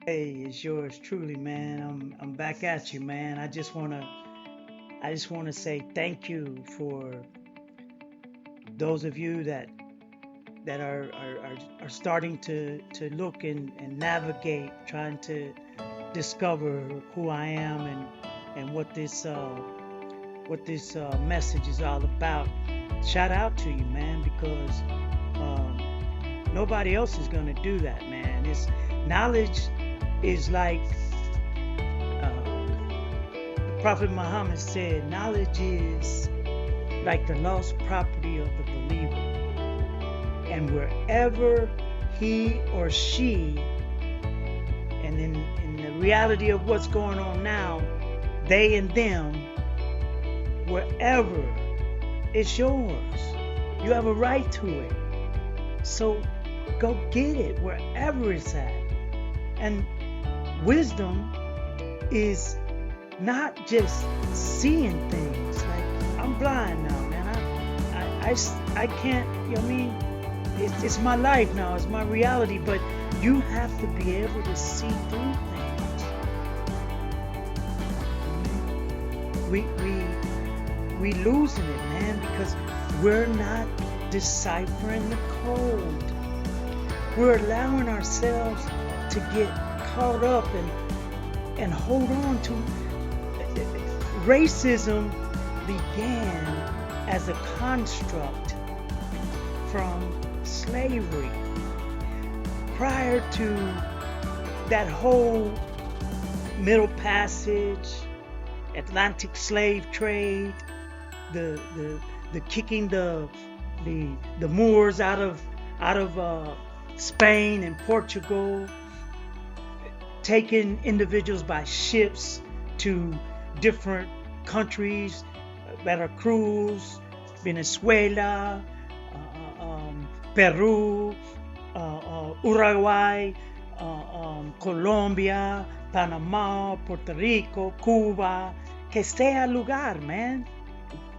Hey, it's yours truly, man. I'm back at you, man. I just wanna say thank you for those of you that are starting to look and navigate, trying to discover who I am and what this message is all about. Shout out to you, man, because um, nobody else is gonna do that, man. It's knowledge is like the Prophet Muhammad said, knowledge is like the lost property of the believer. And wherever he or she, and in the reality of what's going on now, they and them, wherever it's yours. You have a right to it. So go get it wherever it's at. And wisdom is not just seeing things. Like I'm blind now, man. I can't. You know what I mean? It's my life now. It's my reality. But you have to be able to see through things. We losing it, man, because we're not deciphering the code. We're allowing ourselves to get caught up and hold on to racism began as a construct from slavery. Prior to that whole Middle Passage, Atlantic slave trade, the kicking the Moors out of Spain and Portugal, taking individuals by ships to different countries, Veracruz, Venezuela, Peru, Uruguay, Colombia, Panama, Puerto Rico, Cuba, que sea lugar, man.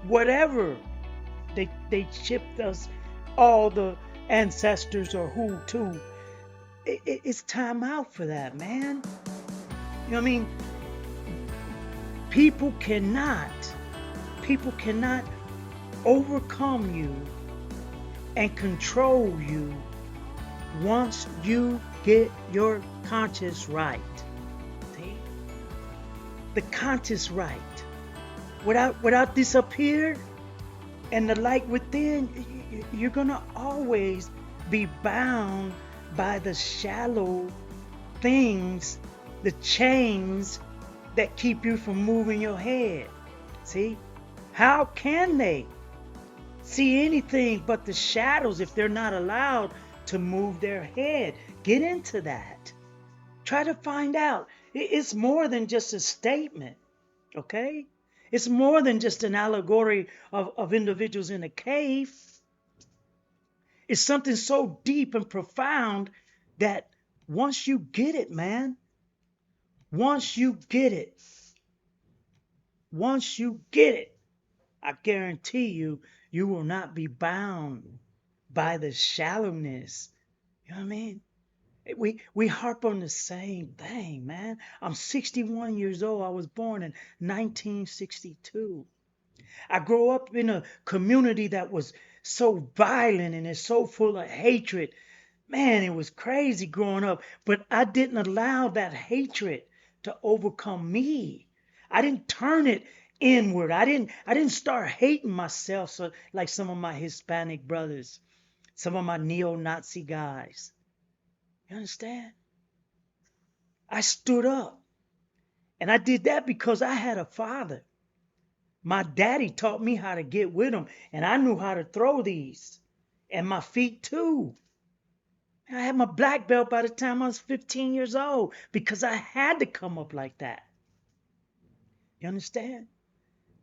Whatever. They shipped us all the ancestors or who to. It's time out for that, man. You know what I mean? People cannot, people cannot overcome you and control you once you get your conscience right. See? The conscience right. Without this up here and the light within, you're gonna always be bound by the shallow things, the chains that keep you from moving your head. See? How can they see anything but the shadows if they're not allowed to move their head? Get into that. Try to find out. It's more than just a statement, okay? It's more than just an allegory of individuals in a cave. It's something so deep and profound that once you get it, man, once you get it, once you get it, I guarantee you, you will not be bound by the shallowness. You know what I mean? We harp on the same thing, man. I'm 61 years old. I was born in 1962. I grew up in a community that was so violent and it's so full of hatred. Man, it was crazy growing up, but I didn't allow that hatred to overcome me. I didn't turn it inward. I didn't start hating myself so like some of my Hispanic brothers, some of my neo-Nazi guys. You understand? I stood up. And I did that because I had a father. My daddy taught me how to get with them, and I knew how to throw these. And my feet too. I had my black belt by the time I was 15 years old because I had to come up like that. You understand?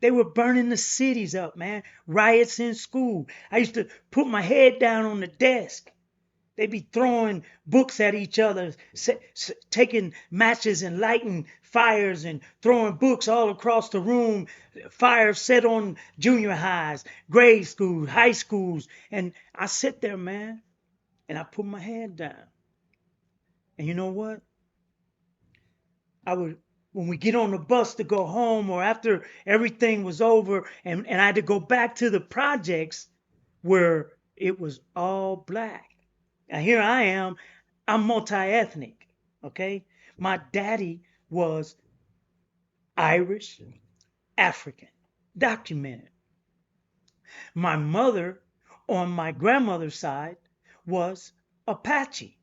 They were burning the cities up, man. Riots in school. I used to put my head down on the desk. They'd be throwing books at each other, taking matches and lighting fires and throwing books all across the room. Fires set on junior highs, grade schools, high schools. And I sit there, man, and I put my head down. And you know what? I would, when we get on the bus to go home or after everything was over and I had to go back to the projects where it was all black. Now here I am, I'm multi-ethnic, okay? My daddy was Irish, African, documented. My mother on my grandmother's side was Apache.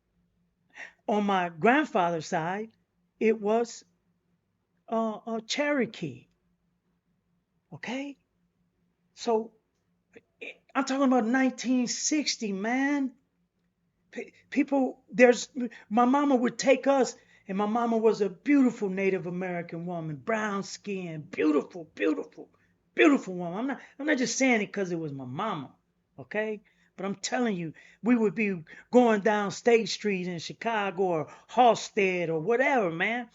On my grandfather's side, it was Cherokee. Okay, so I'm talking about 1960, man. People, there's my mama would take us, and my mama was a beautiful Native American woman, brown skin, beautiful, beautiful, beautiful woman. I'm not just saying it because it was my mama, okay? But I'm telling you, we would be going down State Street in Chicago or Halsted or whatever, man,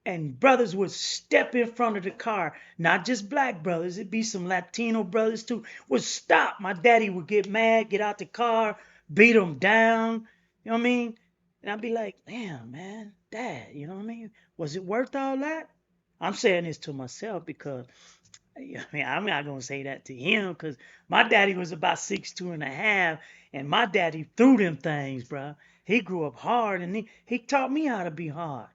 and brothers would step in front of the car. Not just black brothers, it'd be some Latino brothers too. Would stop. My daddy would get mad, get out the car, beat them down. You know what I mean? And I'd be like, damn, man, dad, you know what I mean? Was it worth all that? I'm saying this to myself because I mean, I'm not gonna say that to him because my daddy was about 6'2" and a half, and my daddy threw them things, bro. He grew up hard, and he taught me how to be hard.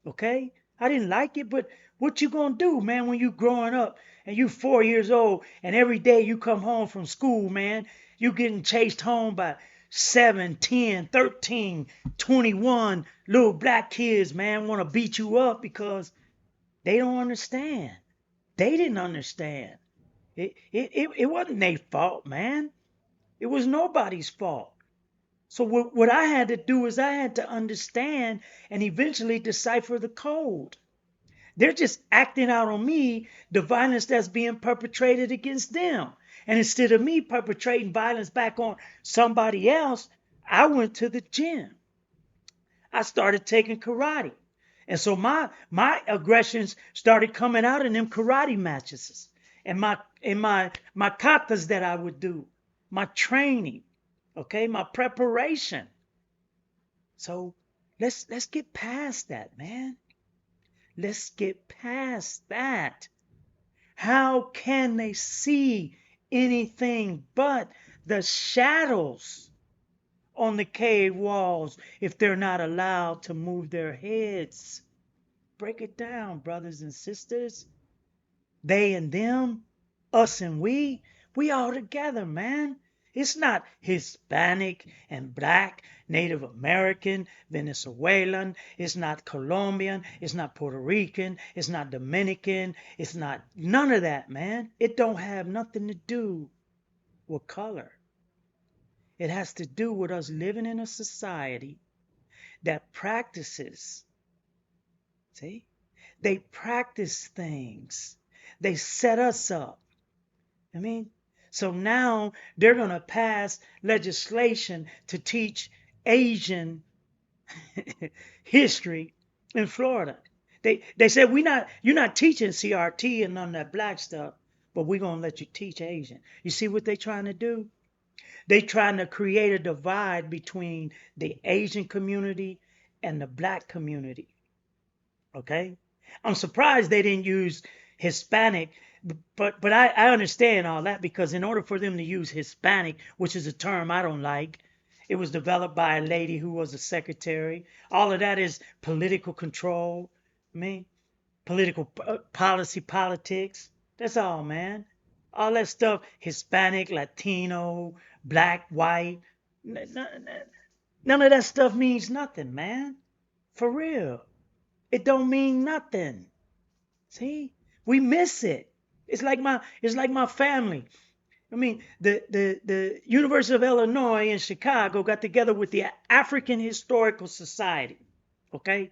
Okay, I didn't like it, but what you gonna do, man, when you growing up and you 4 years old, and every day you come home from school, man, you getting chased home by 7, 10, 13, 21 little black kids, man, want to beat you up because they don't understand. They didn't understand. It wasn't their fault, man. It was nobody's fault. So what I had to do is I had to understand and eventually decipher the code. They're just acting out on me the violence that's being perpetrated against them. And instead of me perpetrating violence back on somebody else, I went to the gym. I started taking karate. And so my aggressions started coming out in them karate matches and my katas that I would do, my training, okay, my preparation. So let's get past that, man. Let's get past that. How can they see anything but the shadows on the cave walls if they're not allowed to move their heads? Break it down, brothers and sisters. They and them, us and we all together, man. It's not Hispanic and black, Native American, Venezuelan. It's not Colombian. It's not Puerto Rican. It's not Dominican. It's not none of that, man. It don't have nothing to do with color. It has to do with us living in a society that practices, see? They practice things. They set us up. I mean, so now they're going to pass legislation to teach Asian history in Florida. They said you're not teaching CRT and none of that black stuff, but we're going to let you teach Asian. You see what they're trying to do? They're trying to create a divide between the Asian community and the black community. Okay? I'm surprised they didn't use Hispanic, but I understand all that because in order for them to use Hispanic, which is a term I don't like, it was developed by a lady who was a secretary. All of that is political control. I mean, political policy, politics. That's all, man. All that stuff, Hispanic, Latino, black, white, none of that stuff means nothing, man. For real. It don't mean nothing. See? We miss it. It's like my family. I mean, the University of Illinois in Chicago got together with the African Historical Society. Okay?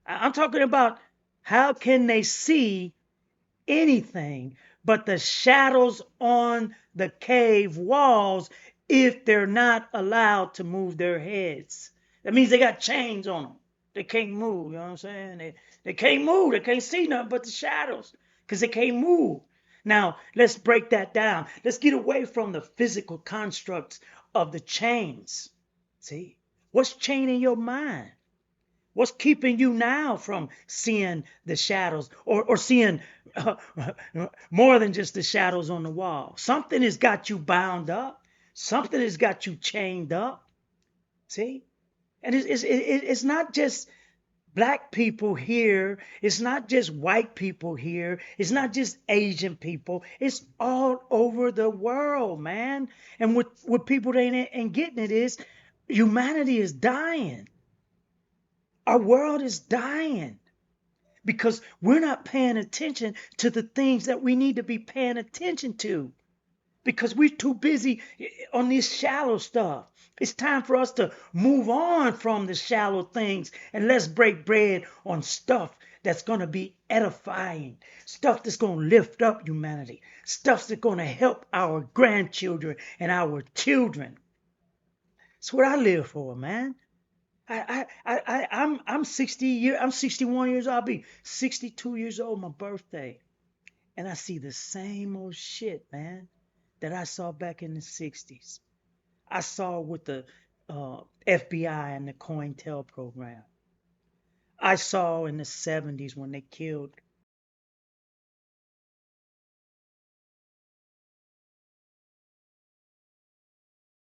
I'm talking about how can they see anything but the shadows on the cave walls if they're not allowed to move their heads. That means they got chains on them. They can't move, you know what I'm saying? They can't move. They can't see nothing but the shadows because they can't move. Now, let's break that down. Let's get away from the physical constructs of the chains. See? What's chaining your mind? What's keeping you now from seeing the shadows or seeing uh, more than just the shadows on the wall? Something has got you bound up. Something has got you chained up. See? And it's not just black people here. It's not just white people here. It's not just Asian people. It's all over the world, man. And what people ain't getting it is humanity is dying. Our world is dying because we're not paying attention to the things that we need to be paying attention to because we're too busy on this shallow stuff. It's time for us to move on from the shallow things and let's break bread on stuff that's going to be edifying, stuff that's going to lift up humanity, stuff that's going to help our grandchildren and our children. That's what I live for, man. I'm 61 years old. I'll be 62 years old my birthday. And I see the same old shit, man, that I saw back in the 60s. I saw with the FBI and the COINTEL program. I saw in the 70s when they killed